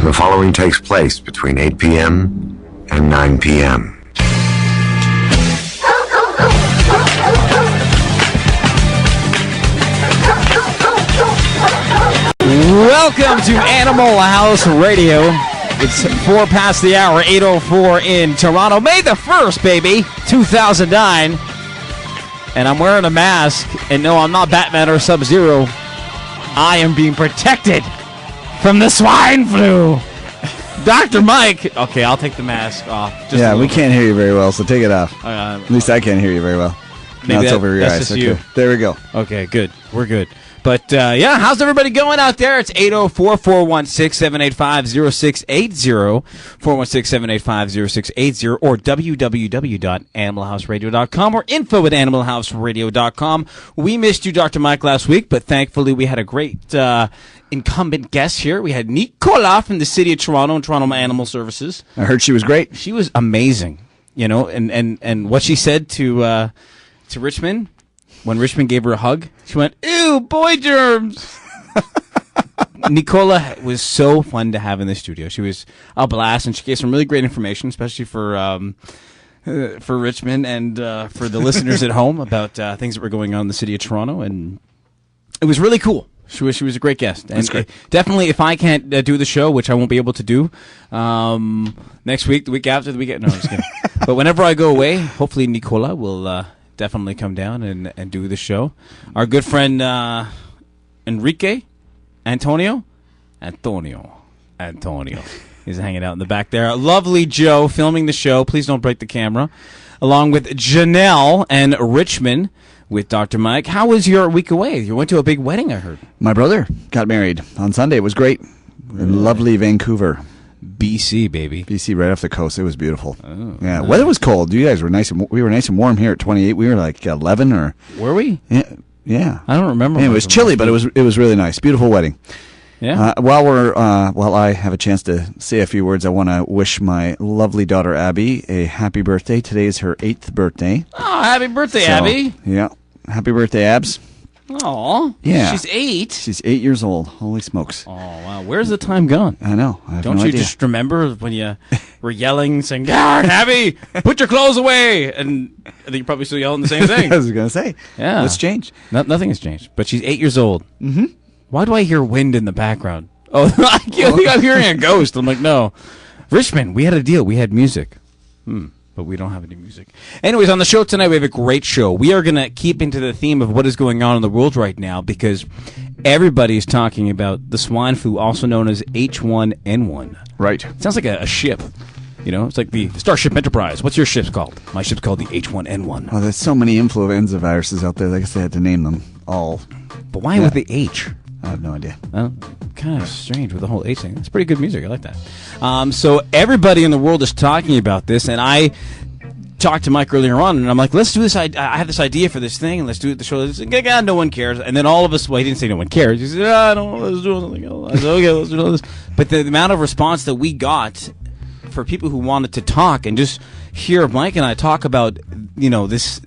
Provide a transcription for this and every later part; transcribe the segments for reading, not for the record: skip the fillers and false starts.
The following takes place between 8 p.m. and 9 p.m. Welcome to Animal House Radio. It's 4 past the hour, 8:04 in Toronto. May the 1st, baby, 2009. And I'm wearing a mask. And no, I'm not Batman or Sub-Zero. I am being protected from the swine flu. Dr. Mike. Okay, I'll take the mask off. Yeah, we can't hear you very well, so take it off. At least I can't hear you very well. Now it's over your eyes. Okay. You. There we go. Okay, good. We're good. But, yeah, how's everybody going out there? It's 804-416-785-0680, 416-785-0680, or www.animalhouseradio.com, or info@animalhouseradio.com. We missed you, Dr. Mike, last week, but thankfully we had a great incumbent guest here. We had Nicola from the city of Toronto and Toronto Animal Services. I heard she was great. She was amazing, you know, and what she said to Richmond, when Richmond gave her a hug, she went, "Ew, boy germs." Nicola was so fun to have in the studio. She was a blast, and she gave some really great information, especially for Richmond and for the listeners at home about things that were going on in the city of Toronto, and it was really cool. She was a great guest. And definitely, if I can't do the show, which I won't be able to do next week, the week after, the weekend. No, I'm just kidding. But whenever I go away, hopefully Nicola will definitely come down and do the show. Our good friend Antonio is hanging out in the back there. Lovely Joe filming the show. Please don't break the camera. Along with Janelle and Richmond with Dr. Mike. How was your week away? You went to a big wedding, I heard. My brother got married on Sunday. It was great. In lovely Vancouver. BC, baby. BC, right off the coast. It was beautiful. Oh, yeah, nice. Weather was cold. You guys were nice. We were nice and warm here at 28. We were like 11 or. Were we? Yeah. I don't remember. Yeah, it was chilly, but it was really nice. Beautiful wedding. Yeah. While I have a chance to say a few words, I want to wish my lovely daughter Abby a happy birthday. Today is her 8th birthday. Oh, happy birthday, Abby! Yeah, happy birthday, Abs. Aw, yeah. She's 8. She's 8 years old. Holy smokes! Oh wow, where's the time gone? I know. Don't you just remember when you were yelling, saying, "Darn, Abby, put your clothes away"? And I think you're probably still yelling the same thing. I was gonna say, yeah, what's changed? Nothing has changed. But she's 8 years old. Mm-hmm. Why do I hear wind in the background? Oh, I think I'm hearing a ghost. I'm like, no. Richmond, we had a deal. We had music. But we don't have any music. Anyways, on the show tonight, we have a great show. We are going to keep into the theme of what is going on in the world right now because everybody is talking about the swine flu, also known as H1N1. Right. It sounds like a ship. You know, it's like the Starship Enterprise. What's your ship's called? My ship's called the H1N1. Oh, there's so many influenza viruses out there. I guess they had to name them all. But why with the H? I have no idea. Kind of strange with the whole H thing. That's pretty good music. I like that. So everybody in the world is talking about this, and I talked to Mike earlier on, and I'm like, let's do this. I have this idea for this thing, and let's do it. The show. God, no one cares. And then all of us, well, he didn't say no one cares. He said, I don't know, let's do something else. I said, okay, let's do this. But the amount of response that we got for people who wanted to talk and just hear Mike and I talk about, you know, this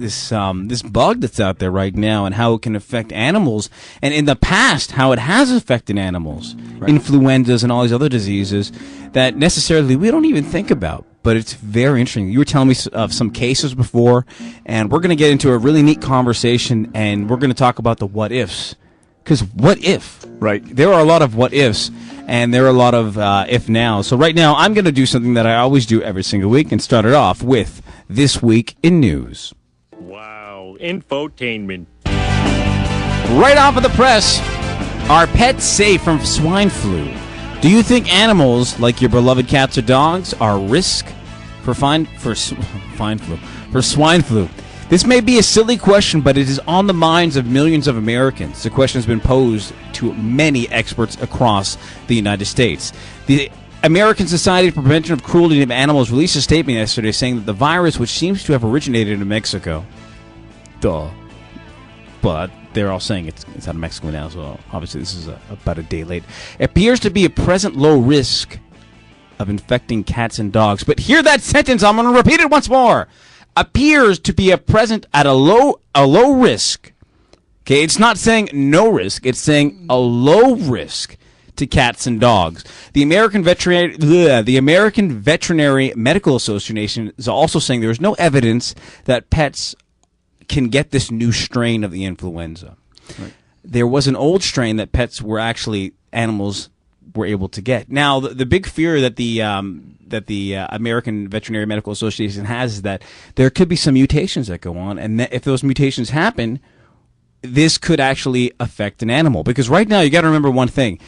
bug that's out there right now and how it can affect animals, and in the past how it has affected animals, right. Influenzas and all these other diseases that necessarily we don't even think about. But it's very interesting. You were telling me of some cases before, and we're going to get into a really neat conversation, and we're going to talk about the what ifs. Because what if? Right. There are a lot of what ifs, and there are a lot of if now. So right now, I'm going to do something that I always do every single week and start it off with This Week in News. Wow, infotainment. Right off of the press, are pets safe from swine flu? Do you think animals, like your beloved cats or dogs, are risk for swine flu? This may be a silly question, but it is on the minds of millions of Americans. The question has been posed to many experts across the United States. The American Society for Prevention of Cruelty to Animals released a statement yesterday saying that the virus, which seems to have originated in Mexico, but they're all saying it's out of Mexico now, so obviously this is about a day late, appears to be a present low risk of infecting cats and dogs. But hear that sentence, I'm going to repeat it once more. Appears to be present at a low risk. Okay, it's not saying no risk, it's saying a low risk. to cats and dogs. The American Veterinary Medical Association is also saying there is no evidence that pets can get this new strain of the influenza. Right. There was an old strain that animals were able to get. Now, the big fear that the American Veterinary Medical Association has is that there could be some mutations that go on, and that if those mutations happen, this could actually affect an animal. Because right now, you got to remember one thing.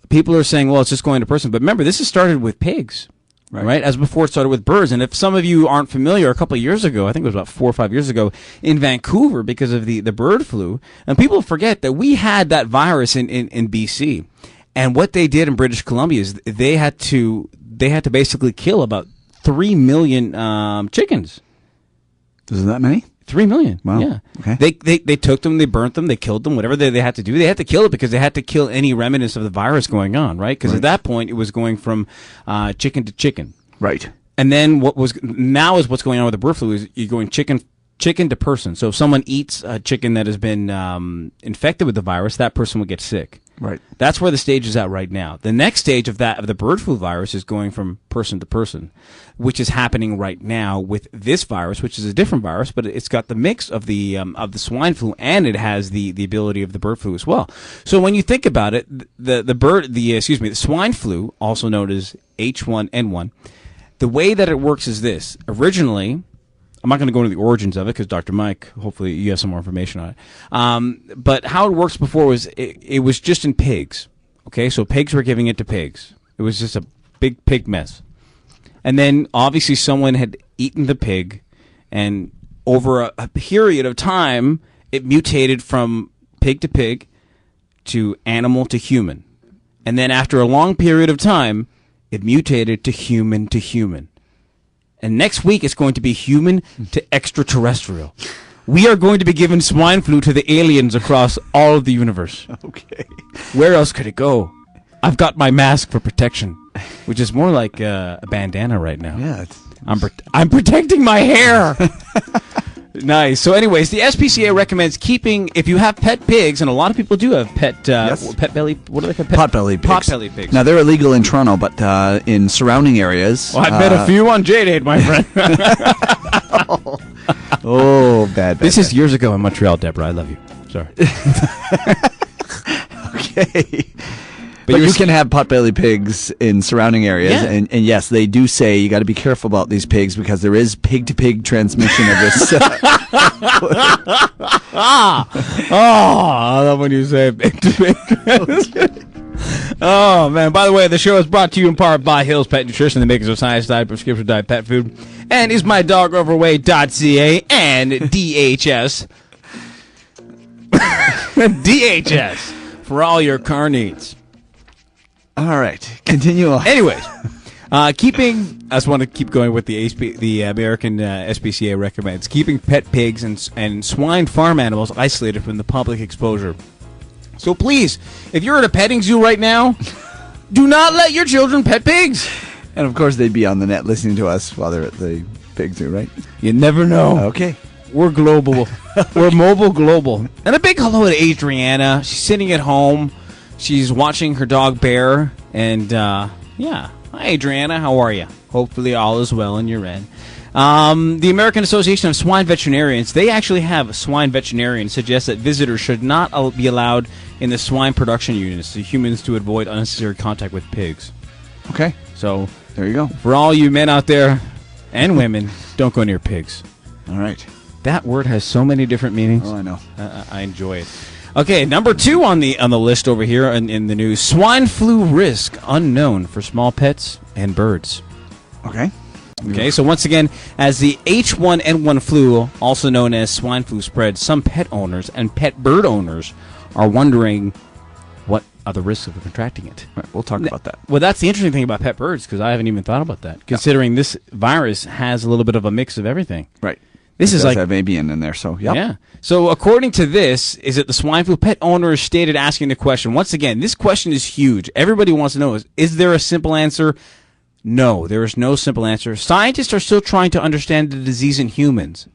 People are saying, well, it's just going to person. But remember, this has started with pigs, right? As before it started with birds. And if some of you aren't familiar, a couple of years ago, I think it was about 4 or 5 years ago, in Vancouver, because of the bird flu, and people forget that we had that virus in BC. And what they did in British Columbia is they had to basically kill about 3 million chickens. Is that many? 3 million. Wow. Yeah. Okay. They took them, they burnt them, they killed them, whatever they had to do. They had to kill it because they had to kill any remnants of the virus going on, right? Because at that point it was going from chicken to chicken. Right. And then what's going on with the bird flu is you're going chicken to person. So if someone eats a chicken that has been infected with the virus, that person will get sick. Right. That's where the stage is at right now. The next stage of the bird flu virus is going from person to person, which is happening right now with this virus, which is a different virus, but it's got the mix of the swine flu, and it has the ability of the bird flu as well. So when you think about it, the swine flu, also known as H1N1, the way that it works is this. Originally, I'm not going to go into the origins of it because Dr. Mike, hopefully you have some more information on it. But how it works before was it was just in pigs. Okay, so pigs were giving it to pigs. It was just a big pig mess. And then obviously someone had eaten the pig, and over a period of time, it mutated from pig to animal to human. And then after a long period of time, it mutated to human. And next week, it's going to be human to extraterrestrial. We are going to be giving swine flu to the aliens across all of the universe. Okay. Where else could it go? I've got my mask for protection, which is more like a bandana right now. Yeah. I'm protecting my hair. Nice. So anyways, the SPCA recommends keeping, if you have pet pigs, and a lot of people do have pet belly, what are they called? Potbelly pigs. Potbelly pigs. Now, they're illegal in Toronto, but in surrounding areas... Well, I've met a few on J-Date, my friend. Bad. This is years ago in Montreal, Deborah. I love you. Sorry. Okay. But you can have potbelly pigs in surrounding areas, Yeah. and yes, they do say you got to be careful about these pigs because there is pig-to-pig transmission of this. I love when you say pig-to-pig. Oh, man. By the way, the show is brought to you in part by Hill's Pet Nutrition, the makers of Science Diet, Prescription Diet Pet Food, and IsMyDogOverweight.ca and DHS. DHS for all your car needs. All right, continue on. Anyways, I just want to keep going with the American SPCA recommends keeping pet pigs and swine farm animals isolated from the public exposure. So please, if you're at a petting zoo right now, do not let your children pet pigs. And of course, they'd be on the net listening to us while they're at the pig zoo, right? You never know. Okay. We're global. We're mobile global. And a big hello to Adriana. She's sitting at home. She's watching her dog Bear, and Hi, Adriana. How are you? Hopefully all is well in your end. The American Association of Swine Veterinarians, they actually have a swine veterinarian suggest that visitors should not be allowed in the swine production units, the humans, to avoid unnecessary contact with pigs. Okay. So there you go. For all you men out there and women, don't go near pigs. All right. That word has so many different meanings. Oh, I know. I enjoy it. Okay, number 2 on the list over here in the news: swine flu risk unknown for small pets and birds. Okay. Okay, so once again, as the H1N1 flu, also known as swine flu, spreads, some pet owners and pet bird owners are wondering what are the risks of contracting it. Right, we'll talk about that. Well, that's the interesting thing about pet birds, because I haven't even thought about that, considering this virus has a little bit of a mix of everything. Right. This is does like have avian in there, so yep. Yeah. So according to this, is it the swine flu? Pet owners stated asking the question. Once again, this question is huge. Everybody wants to know: is there a simple answer? No, there is no simple answer. Scientists are still trying to understand the disease in humans.